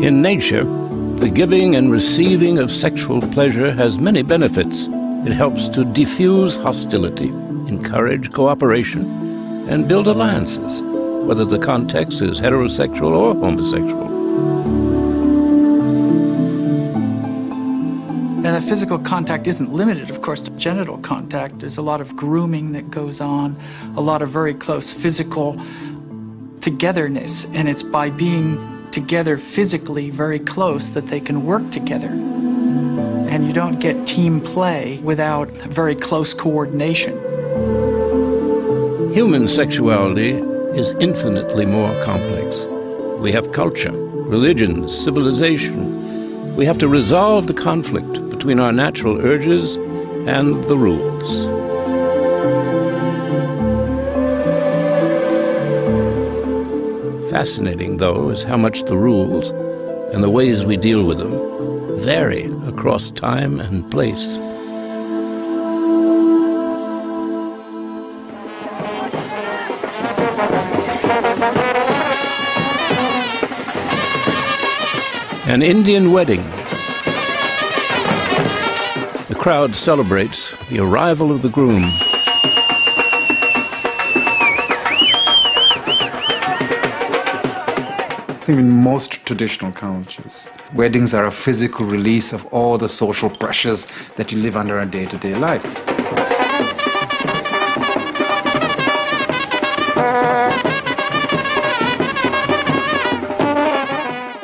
In nature, the giving and receiving of sexual pleasure has many benefits. It helps to diffuse hostility, encourage cooperation, and build alliances, whether the context is heterosexual or homosexual. And that physical contact isn't limited, of course, to genital contact. There's a lot of grooming that goes on, a lot of very close physical togetherness, and it's by being together physically very close that they can work together. And you don't get team play without very close coordination. Human sexuality is infinitely more complex. We have culture, religion, civilization. We have to resolve the conflict between our natural urges and the rules. Fascinating, though, is how much the rules and the ways we deal with them vary across time and place. An Indian wedding. The crowd celebrates the arrival of the groom. I think in most traditional cultures, weddings are a physical release of all the social pressures that you live under in day-to-day life.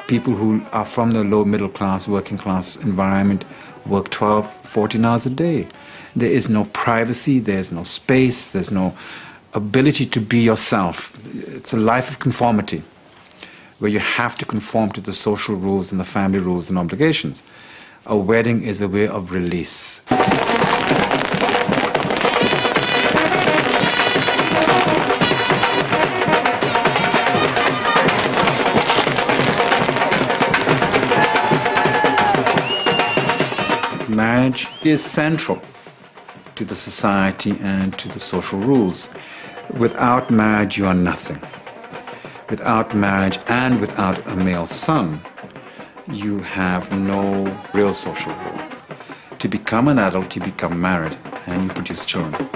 People who are from the low middle class, working class environment work 12, 14 hours a day. There is no privacy, there's no space, there's no ability to be yourself. It's a life of conformity, where you have to conform to the social rules and the family rules and obligations. A wedding is a way of release. Marriage is central to the society and to the social rules. Without marriage, you are nothing. Without marriage and without a male son, you have no real social role. To become an adult, you become married and you produce children.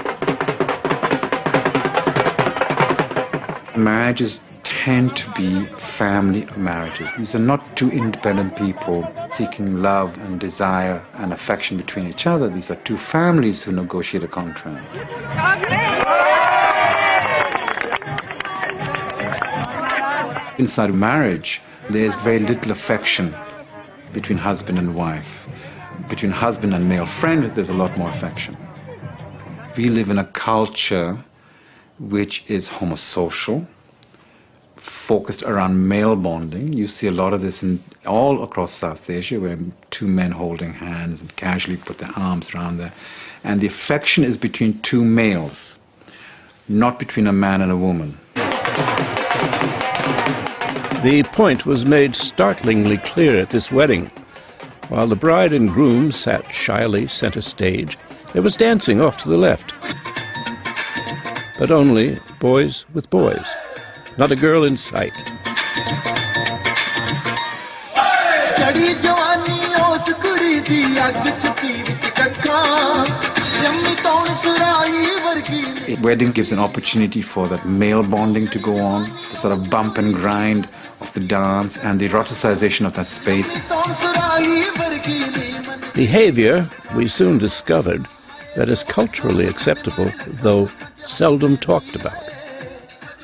Marriages tend to be family marriages. These are not two independent people seeking love and desire and affection between each other. These are two families who negotiate a contract. Inside marriage, there is very little affection between husband and wife. Between husband and male friend, there's a lot more affection. We live in a culture which is homosocial, focused around male bonding. You see a lot of this in all across South Asia, where two men holding hands and casually put their arms around there. And the affection is between two males, not between a man and a woman. The point was made startlingly clear at this wedding. While the bride and groom sat shyly center stage, there was dancing off to the left. But only boys with boys, not a girl in sight. A wedding gives an opportunity for that male bonding to go on, the sort of bump and grind of the dance and the eroticization of that space. Behavior, we soon discovered, that is culturally acceptable, though seldom talked about.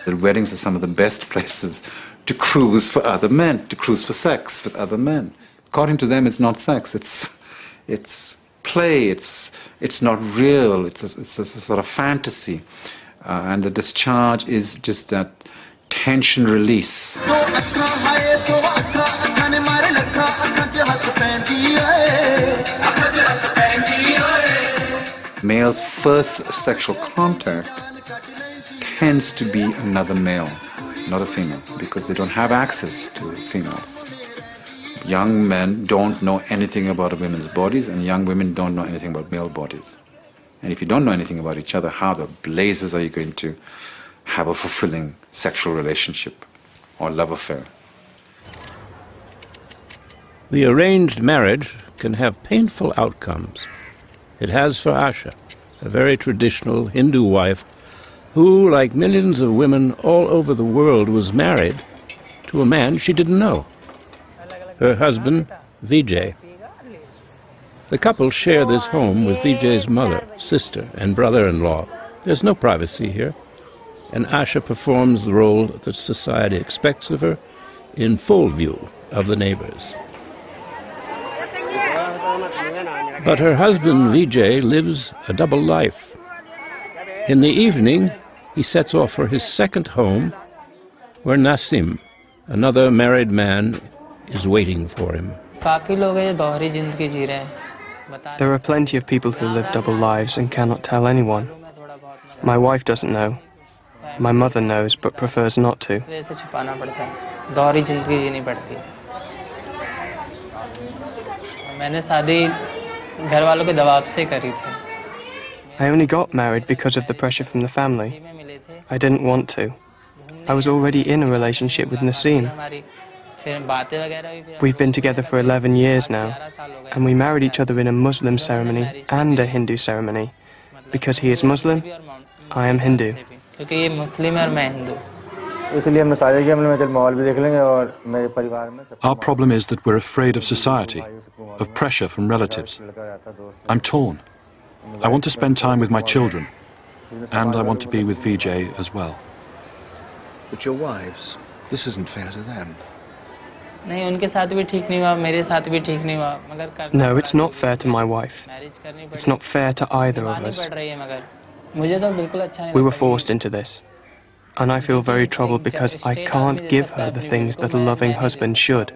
The weddings are some of the best places to cruise for other men, to cruise for sex with other men. According to them, it's not sex, it's play, it's not real, it's a sort of fantasy. And the discharge is just that tension release. Male's first sexual contact tends to be another male, not a female, because they don't have access to females. Young men don't know anything about women's bodies, and young women don't know anything about male bodies. And if you don't know anything about each other, how the blazes are you going to have a fulfilling sexual relationship or love affair? The arranged marriage can have painful outcomes. It has for Asha, a very traditional Hindu wife who, like millions of women all over the world, was married to a man she didn't know. Her husband, Vijay. The couple share this home with Vijay's mother, sister, and brother-in-law. There's no privacy here, and Asha performs the role that society expects of her in full view of the neighbors. But her husband, Vijay, lives a double life. In the evening, he sets off for his second home, where Nasim, another married man, is waiting for him. There are plenty of people who live double lives and cannot tell anyone. My wife doesn't know. My mother knows but prefers not to. I only got married because of the pressure from the family. I didn't want to. I was already in a relationship with Nasim. We've been together for 11 years now, and we married each other in a Muslim ceremony and a Hindu ceremony. Because he is Muslim, I am Hindu. Our problem is that we're afraid of society, of pressure from relatives. I'm torn. I want to spend time with my children, and I want to be with Vijay as well. But your wives, this isn't fair to them. No, it's not fair to my wife. It's not fair to either of us. We were forced into this. And I feel very troubled because I can't give her the things that a loving husband should.